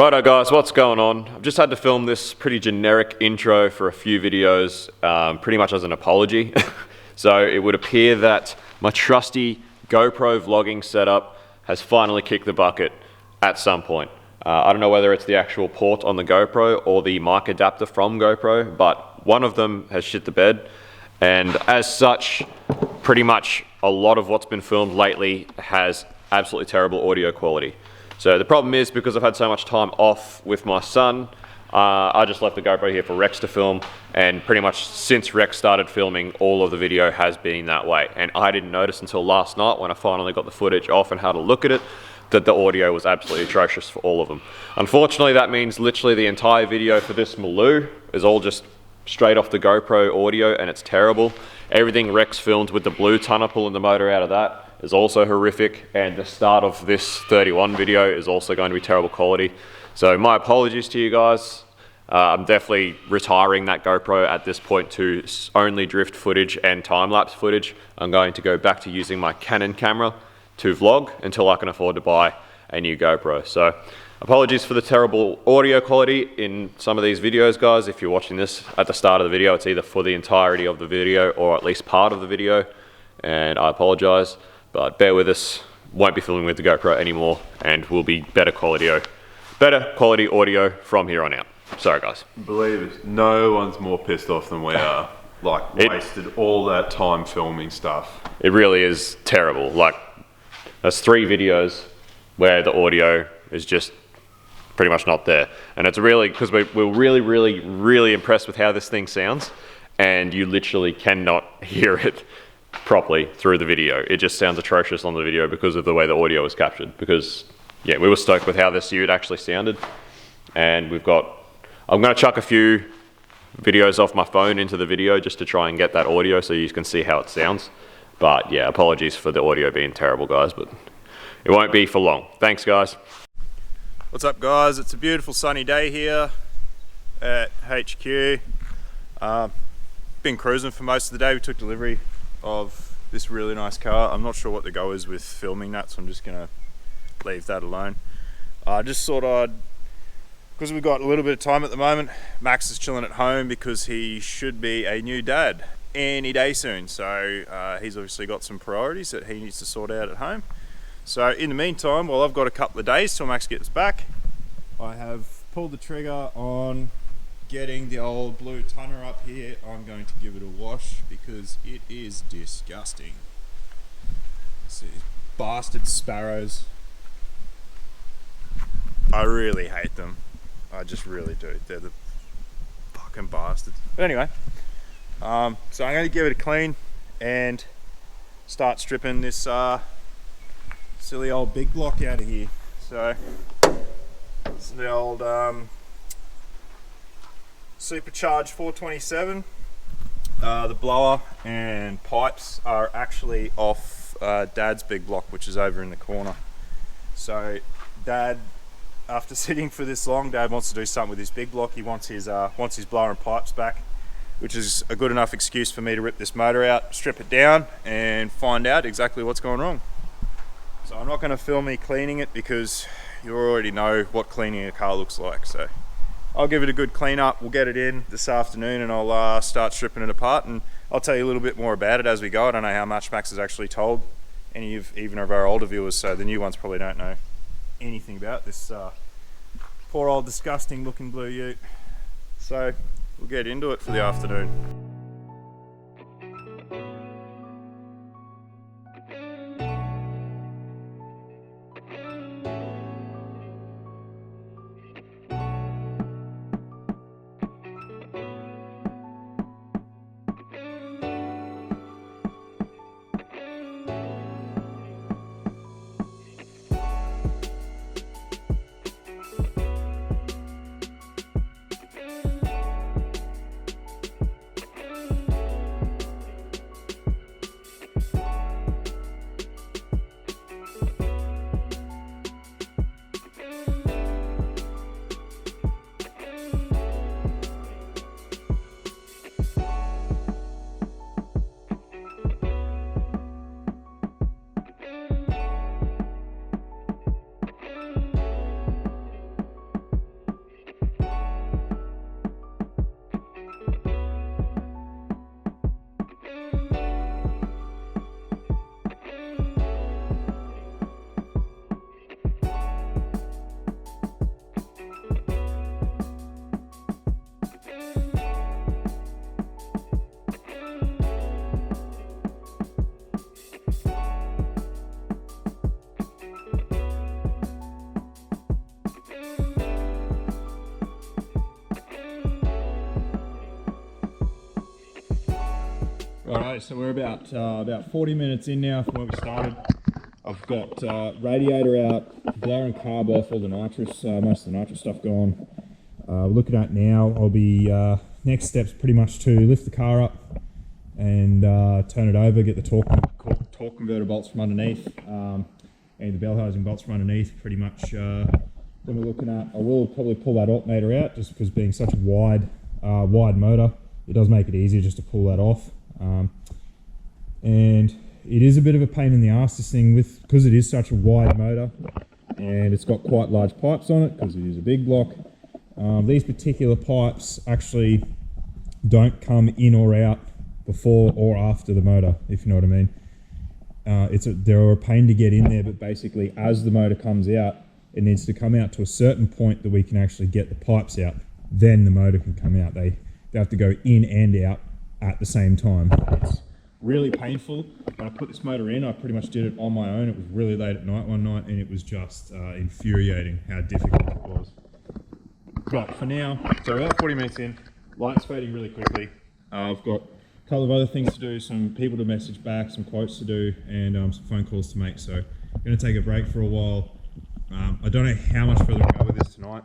Righto guys, what's going on? I've just had to film this pretty generic intro for a few videos, pretty much as an apology. So it would appear that my trusty GoPro vlogging setup has finally kicked the bucket at some point. I don't know whether it's the actual port on the GoPro or the mic adapter from GoPro, but one of them has shit the bed. And as such, pretty much a lot of what's been filmed lately has absolutely terrible audio quality. So the problem is, because I've had so much time off with my son, I just left the GoPro here for Rex to film, and pretty much since Rex started filming, all of the video has been that way. And I didn't notice until last night when I finally got the footage off and had a look at it, that the audio was absolutely atrocious for all of them. Unfortunately, that means literally the entire video for this Maloo is all just straight off the GoPro audio, and it's terrible. Everything Rex filmed with the blue tonner pulling the motor out of that is also horrific, and the start of this 31 video is also going to be terrible quality. So my apologies to you guys. I'm definitely retiring that GoPro at this point to only drift footage and time-lapse footage. I'm going to go back to using my Canon camera to vlog until I can afford to buy a new GoPro. So apologies for the terrible audio quality in some of these videos, guys. If you're watching this at the start of the video, it's either for the entirety of the video or at least part of the video, and I apologize. But bear with us, won't be filming with the GoPro anymore, and will be better quality audio from here on out. Sorry guys. Believe it, no one's more pissed off than we are. Like, wasted all that time filming stuff. It really is terrible. Like, there's 3 videos where the audio is just pretty much not there. And it's really, because we're really impressed with how this thing sounds, and you literally cannot hear it properly through the video. It just sounds atrocious on the video because of the way the audio was captured. Because yeah, we were stoked with how this unit actually sounded, and I'm going to chuck a few videos off my phone into the video just to try and get that audio so you can see how it sounds. But yeah, apologies for the audio being terrible, guys, but it won't be for long. Thanks guys. What's up guys, it's a beautiful sunny day here at HQ. Been cruising for most of the day. We took delivery of this really nice car. I'm not sure what the go is with filming that, so I'm just gonna leave that alone. I just thought because we've got a little bit of time at the moment, Max is chilling at home because he should be a new dad any day soon. So he's obviously got some priorities that he needs to sort out at home. So in the meantime, while I've got a couple of days till Max gets back, I have pulled the trigger on getting the old blue tonner up here. I'm going to give it a wash because it is disgusting. See, bastard sparrows. I really hate them. I just really do. They're the fucking bastards. But anyway, so I'm going to give it a clean and start stripping this silly old big block out of here. So this is the old supercharged 427. The blower and pipes are actually off Dad's big block, which is over in the corner. So Dad, after sitting for this long, Dad wants to do something with his big block. He wants his blower and pipes back, which is a good enough excuse for me to rip this motor out, strip it down, and find out exactly what's going wrong. So I'm not going to film me cleaning it because you already know what cleaning a car looks like. So I'll give it a good clean up. We'll get it in this afternoon, and I'll start stripping it apart, and I'll tell you a little bit more about it as we go. I don't know how much Max has actually told any of even of our older viewers, so the new ones probably don't know anything about this poor old disgusting looking blue ute. So we'll get into it for the afternoon. so we're about 40 minutes in now from where we started. I've got radiator out, blower and carb off, all the nitrous, most of the nitrous stuff gone. Looking at now, I'll be next steps pretty much to lift the car up and turn it over, get the torque converter bolts from underneath and the bell housing bolts from underneath. Pretty much then we're looking at, I will probably pull that alternator out just because being such a wide motor, it does make it easier just to pull that off. And it is a bit of a pain in the ass, this thing, because it is such a wide motor and it's got quite large pipes on it because it is a big block. These particular pipes actually don't come in or out before or after the motor, if you know what I mean. They're a pain to get in there, but basically as the motor comes out, it needs to come out to a certain point that we can actually get the pipes out. Then the motor can come out. They have to go in and out at the same time. It's really painful. When I put this motor in, I pretty much did it on my own. It was really late at night one night and it was just infuriating how difficult it was. But for now, so about 40 minutes in, light's fading really quickly. I've got a couple of other things to do, some people to message back, some quotes to do, and some phone calls to make. So I'm going to take a break for a while. I don't know how much further we go with this tonight.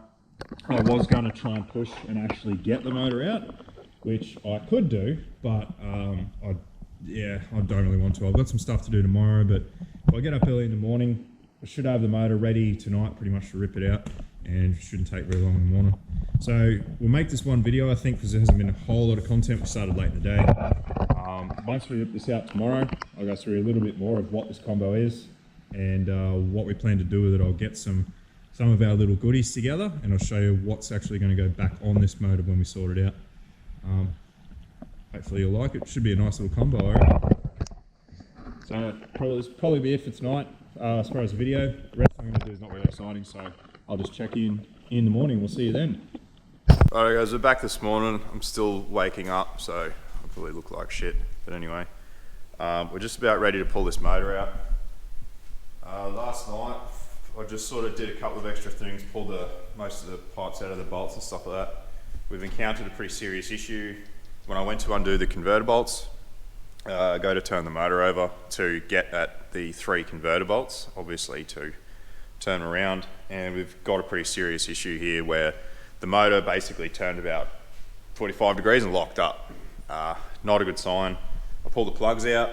I was going to try and push and actually get the motor out, which I could do, but I don't really want to. I've got some stuff to do tomorrow, but if I get up early in the morning, I should have the motor ready tonight pretty much to rip it out, and it shouldn't take very long in the morning. So we'll make this one video, I think, because there hasn't been a whole lot of content. We started late in the day. Once we rip this out tomorrow, I'll go through a little bit more of what this combo is and what we plan to do with it. I'll get some of our little goodies together and I'll show you what's actually going to go back on this motor when we sort it out. Hopefully you'll like it. It should be a nice little combo, I reckon. So probably be it for tonight as far as the video. The rest I'm going to do is not really exciting, so I'll just check in the morning. We'll see you then. Alright guys, we're back this morning. I'm still waking up, so I probably look like shit. But anyway, we're just about ready to pull this motor out. Last night, I just sort of did a couple of extra things, pulled most of the pipes out of the bolts and stuff like that. We've encountered a pretty serious issue. When I went to undo the converter bolts, go to turn the motor over to get at the 3 converter bolts, obviously to turn around, and we've got a pretty serious issue here where the motor basically turned about 45 degrees and locked up. Not a good sign. I pulled the plugs out,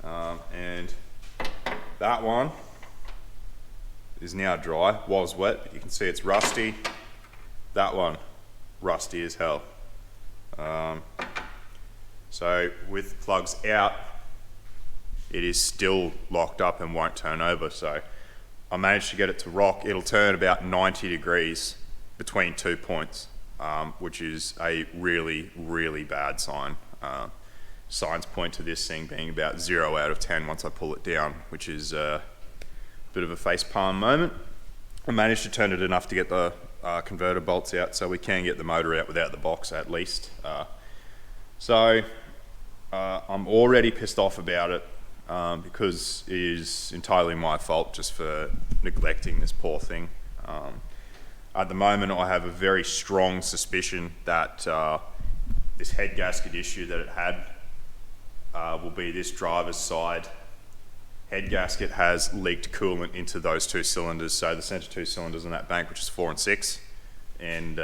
and that one is now dry. Was wet, but you can see it's rusty. That one, rusty as hell. So with plugs out, it is still locked up and won't turn over. So I managed to get it to rock. It'll turn about 90 degrees between 2 points, which is a really, really bad sign. Signs point to this thing being about 0 out of 10 once I pull it down, which is a bit of a facepalm moment. I managed to turn it enough to get the converter bolts out so we can get the motor out without the box at least. So I'm already pissed off about it because it is entirely my fault just for neglecting this poor thing. At the moment I have a very strong suspicion that this head gasket issue that it had will be this driver's side head gasket has leaked coolant into those 2 cylinders, so the center 2 cylinders on that bank, which is 4 and 6, and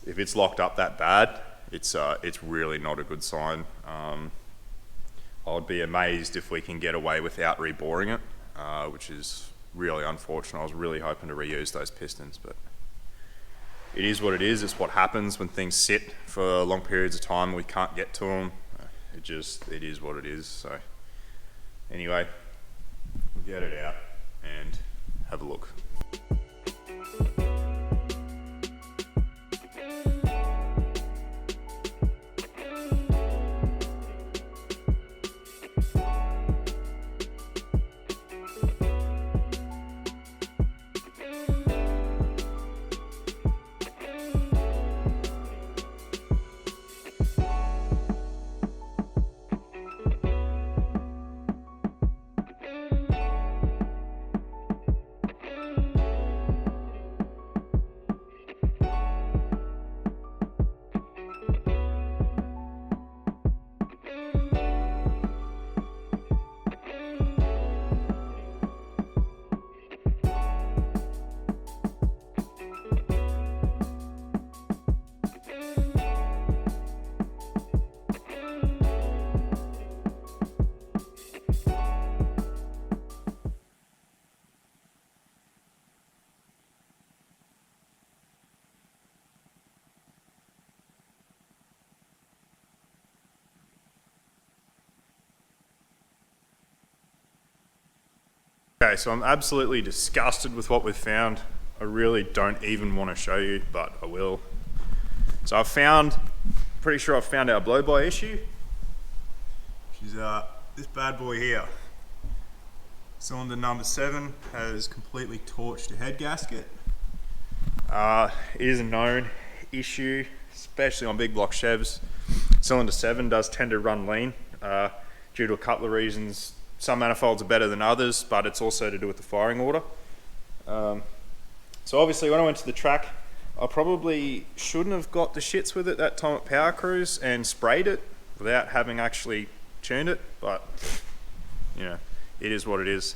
if it's locked up that bad, it's really not a good sign. I'd be amazed if we can get away without reboring it, which is really unfortunate. I was really hoping to reuse those pistons, but it is what it is. It's what happens when things sit for long periods of time and we can't get to them. It is what it is. So anyway, we'll get it out and have a look. Okay, so I'm absolutely disgusted with what we've found. I really don't even want to show you, but I will. So pretty sure I've found our blow-by issue, which is this bad boy here. Cylinder number 7 has completely torched the head gasket. It is a known issue, especially on big block Chevs. Cylinder 7 does tend to run lean due to a couple of reasons. Some manifolds are better than others, but it's also to do with the firing order. So obviously when I went to the track, I probably shouldn't have got the shits with it that time at Power Cruise and sprayed it without having actually tuned it, but you know, it is what it is.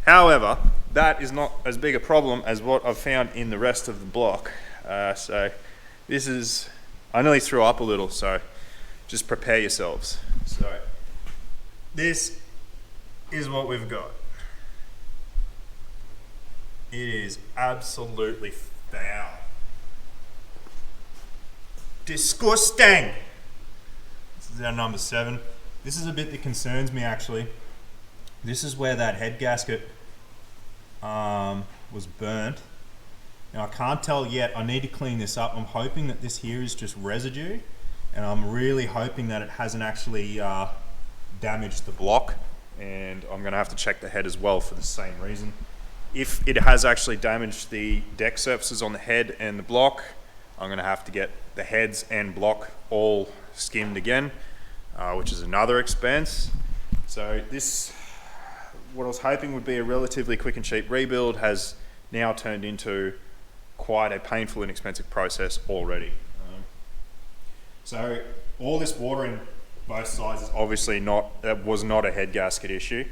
However, that is not as big a problem as what I've found in the rest of the block. So this is, I nearly threw up a little, so just prepare yourselves. So this is what we've got. It is absolutely foul. Disgusting. This is our number 7. This is a bit that concerns me actually. This is where that head gasket was burnt. Now I can't tell yet, I need to clean this up. I'm hoping that this here is just residue, and I'm really hoping that it hasn't actually damaged the block, and I'm gonna have to check the head as well for the same reason. If it has actually damaged the deck surfaces on the head and the block, I'm gonna have to get the heads and block all skimmed again, which is another expense. So this, what I was hoping would be a relatively quick and cheap rebuild, has now turned into quite a painful and expensive process already. So all this watering both sides is obviously was not a head gasket issue,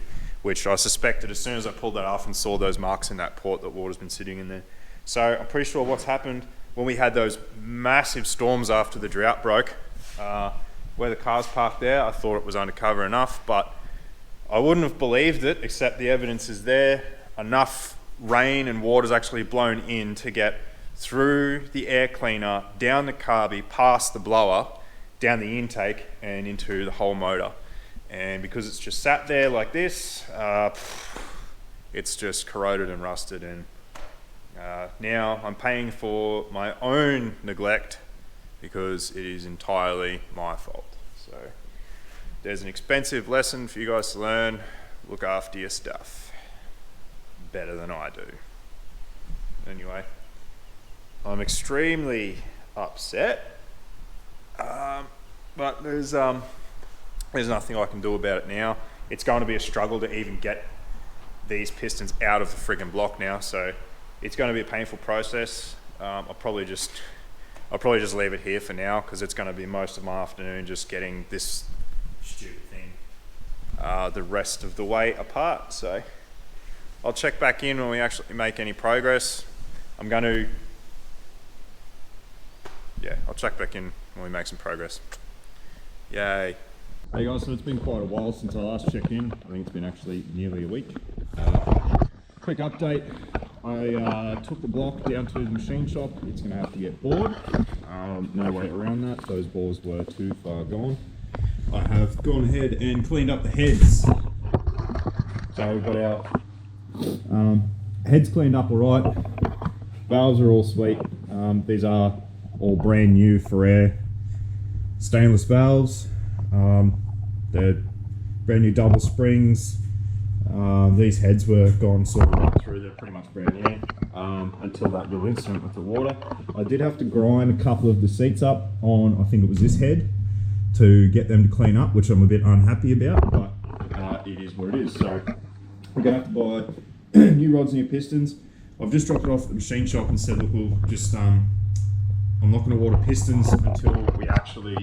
which I suspected as soon as I pulled that off and saw those marks in that port that water's been sitting in there. So I'm pretty sure what's happened when we had those massive storms after the drought broke, where the car's parked there, I thought it was undercover enough, but I wouldn't have believed it, except the evidence is there. Enough rain and water's actually blown in to get through the air cleaner, down the carby, past the blower, down the intake and into the whole motor. And because it's just sat there like this, it's just corroded and rusted, and now I'm paying for my own neglect because it is entirely my fault. So there's an expensive lesson for you guys to learn. Look after your stuff better than I do. Anyway, I'm extremely upset, but there's nothing I can do about it now. It's going to be a struggle to even get these pistons out of the friggin' block now, so it's going to be a painful process. I'll probably just leave it here for now, because it's going to be most of my afternoon just getting this stupid thing the rest of the way apart. So I'll check back in when we actually make any progress. I'll check back in when we make some progress. Yay. Hey guys, so it's been quite a while since I last checked in. I think it's been actually nearly a week. Quick update, I took the block down to the machine shop. It's going to have to get bored. No way around that, those bores were too far gone. I have gone ahead and cleaned up the heads. So we've got our heads cleaned up alright. Valves are all sweet. These are all brand new for air stainless valves. They're brand new double springs. These heads were gone sort of right through, they're pretty much brand new until that little incident with the water. I did have to grind a couple of the seats up on, I think it was this head, to get them to clean up, which I'm a bit unhappy about, but it is what it is. So we're going to have to buy new rods and new pistons. I've just dropped it off at the machine shop and said, look, we'll just I'm not going to water pistons until we actually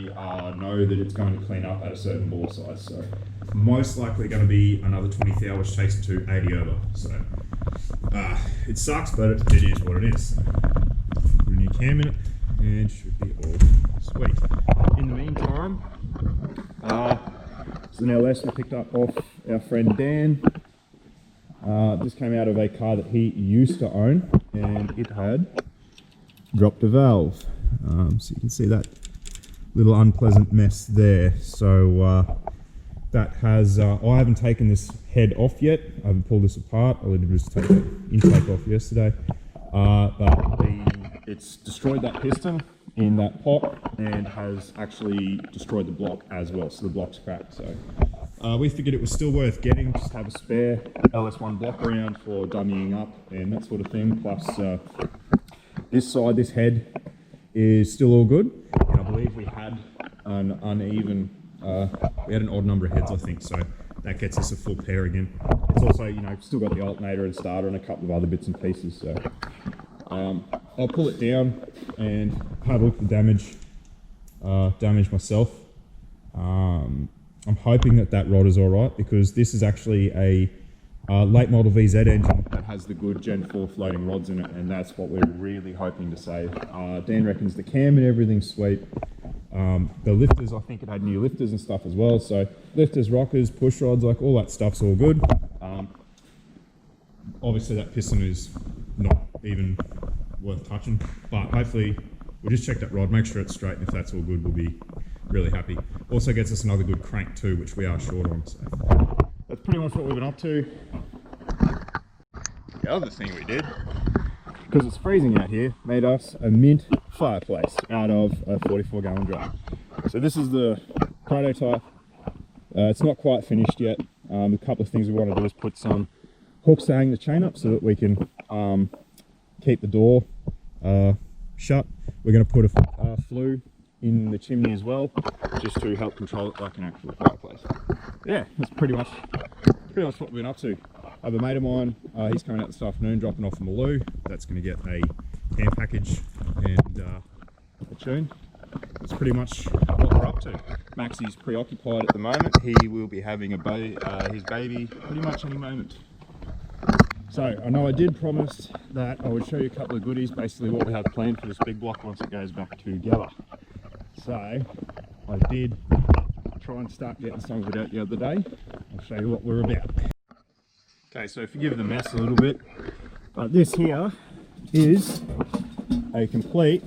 know that it's going to clean up at a certain bore size. So most likely going to be another 20 hours chasing to 80 over. So it sucks, but it is what it is. Put a new cam in it and should be all sweet. In the meantime, so now Les we picked up off our friend Dan. This came out of a car that he used to own, and it had dropped a valve. So you can see that little unpleasant mess there. So that has, I haven't taken this head off yet. I haven't pulled this apart. I literally just took the intake off yesterday. It's destroyed that piston in that pot and has actually destroyed the block as well. So the block's cracked. So we figured it was still worth getting, just have a spare LS1 block around for dummying up and that sort of thing. Plus this side, this head is still all good. And I believe we had an uneven, we had an odd number of heads, I think. So that gets us a full pair again. It's also, you know, still got the alternator and starter and a couple of other bits and pieces. So I'll pull it down and have a look at the damage myself. I'm hoping that rod is all right, because this is actually a late model VZ engine that has the good Gen 4 floating rods in it, and that's what we're really hoping to save. Dan reckons the cam and everything's sweet. The lifters, I think it had new lifters and stuff as well. So lifters, rockers, push rods, like all that stuff's all good. Obviously that piston is not even worth touching, but hopefully we'll just check that rod, make sure it's straight, and if that's all good, we'll be really happy. Also gets us another good crank too, which we are short on. So that's pretty much what we've been up to. The other thing we did, because it's freezing out here, made us a mint fireplace out of a 44-gallon drum. So this is the prototype. It's not quite finished yet. A couple of things we want to do is put some hooks to hang the chain up so that we can keep the door shut. We're going to put a flue in the chimney as well, just to help control it like an actual fireplace. Yeah, that's pretty much what we've been up to. I have a mate of mine, he's coming out this afternoon, dropping off from Maloo. That's going to get a care package and a tune. That's pretty much what we're up to. Maxie's preoccupied at the moment. He will be having his baby pretty much any moment. So I know I did promise that I would show you a couple of goodies, basically what we have planned for this big block once it goes back together. So I did try and start getting some of it out the other day. I'll show you what we're about. Okay, so forgive the mess a little bit, but this here is a complete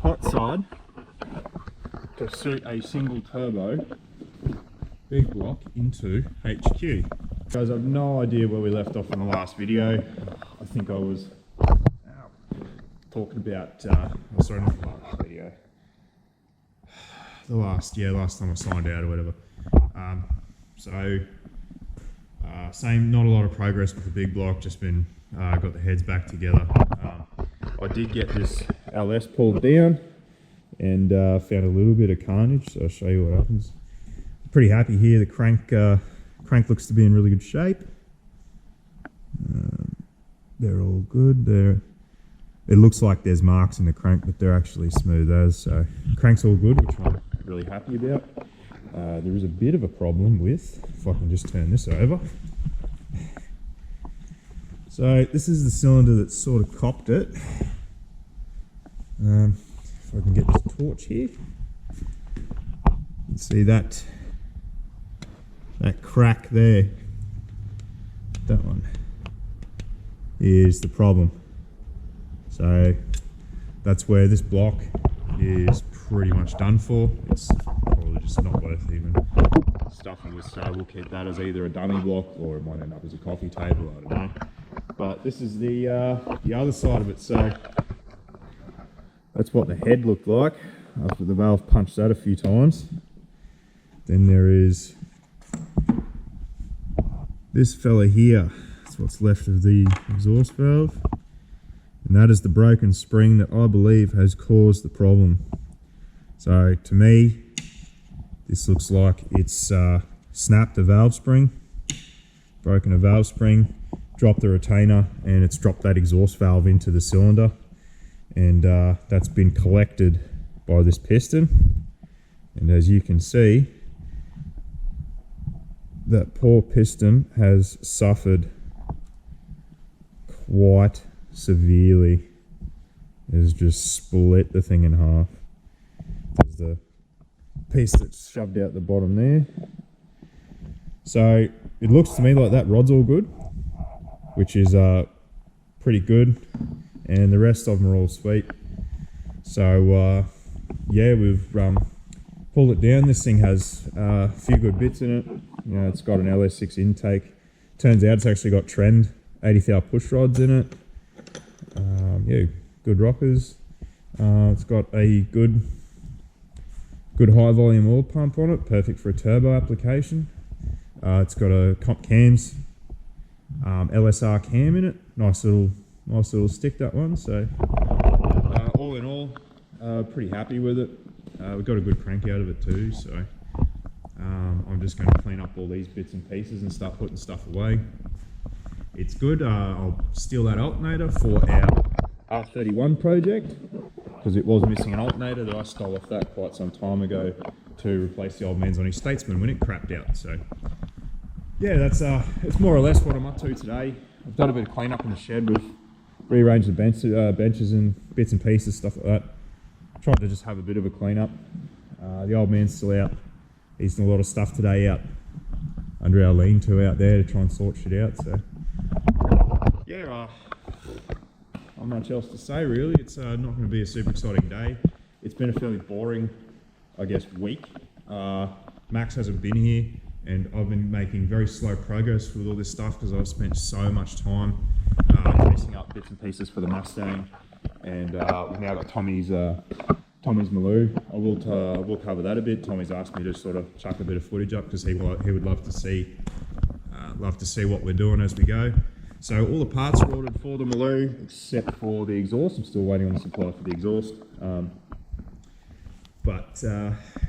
hot side to suit a single turbo big block into HQ. Guys, I've no idea where we left off in the last video. I think I was talking about, sorry, not the last video. Last time I signed out or whatever. Same, not a lot of progress with the big block, just been, got the heads back together. I did get this LS pulled down and found a little bit of carnage, so I'll show you what happens. Pretty happy here, the crank looks to be in really good shape. They're all good. It looks like there's marks in the crank, but they're actually smooth as, so crank's all good, which I'm really happy about. There is a bit of a problem with, if I can just turn this over. So this is the cylinder that sort of copped it. If I can get this torch here, you can see that crack there. That one is the problem. So that's where this block is pretty much done for. It's probably just not worth even stuffing with, so we'll keep that as either a dummy block or it might end up as a coffee table, I don't know. But this is the other side of it. So that's what the head looked like after the valve punched that a few times. Then there is this fella here. That's what's left of the exhaust valve. And that is the broken spring that I believe has caused the problem. So to me, this looks like it's snapped the valve spring, broken a valve spring, dropped the retainer, and it's dropped that exhaust valve into the cylinder. And that's been collected by this piston. And as you can see, that poor piston has suffered quite severely. It has just split the thing in half. There's the piece that's shoved out the bottom there. So it looks to me like that rod's all good, which is pretty good, and the rest of them are all sweet. So yeah, we've pulled it down. This thing has a few good bits in it. You know, it's got an LS6 intake. Turns out it's actually got Trend 80 push rods in it. Yeah, good rockers. It's got a good high volume oil pump on it, perfect for a turbo application. It's got a comp cams, LSR cam in it. Nice little stick, that one. So all in all, pretty happy with it. We got a good crank out of it too. So I'm just going to clean up all these bits and pieces and start putting stuff away. It's good. I'll steal that alternator for our R31 project, because it was missing an alternator that I stole off that quite some time ago to replace the old man's on his Statesman when it crapped out. So yeah, that's it's more or less what I'm up to today. I've done a bit of clean up in the shed. We've rearranged the benches and bits and pieces, stuff like that. Tried to just have a bit of a clean up. The old man's still out. He's done a lot of stuff today out under our lean-to out there to try and sort shit out. So yeah, not much else to say really. It's not going to be a super exciting day. It's been a fairly boring, I guess, week. Max hasn't been here, and I've been making very slow progress with all this stuff because I've spent so much time chasing up bits and pieces for the Mustang, and we've now got Tommy's Maloo. I will cover that a bit. Tommy's asked me to sort of chuck a bit of footage up because he would love to see what we're doing as we go. So all the parts are ordered for the Maloo except for the exhaust. I'm still waiting on the supply for the exhaust.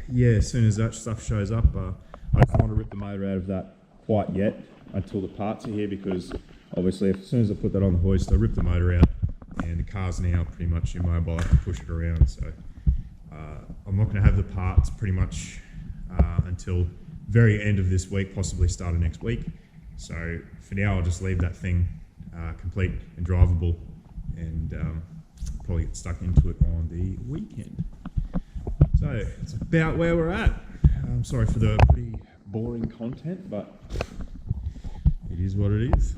Yeah, as soon as that stuff shows up, I don't want to rip the motor out of that quite yet until the parts are here, because obviously as soon as I put that on the hoist, I rip the motor out and the car's now pretty much immobile. I can push it around. So I'm not going to have the parts pretty much until very end of this week, possibly start of next week. So for now, I'll just leave that thing complete and drivable, and probably get stuck into it on the weekend. So it's about where we're at. I'm sorry for the pretty boring content, but it is what it is.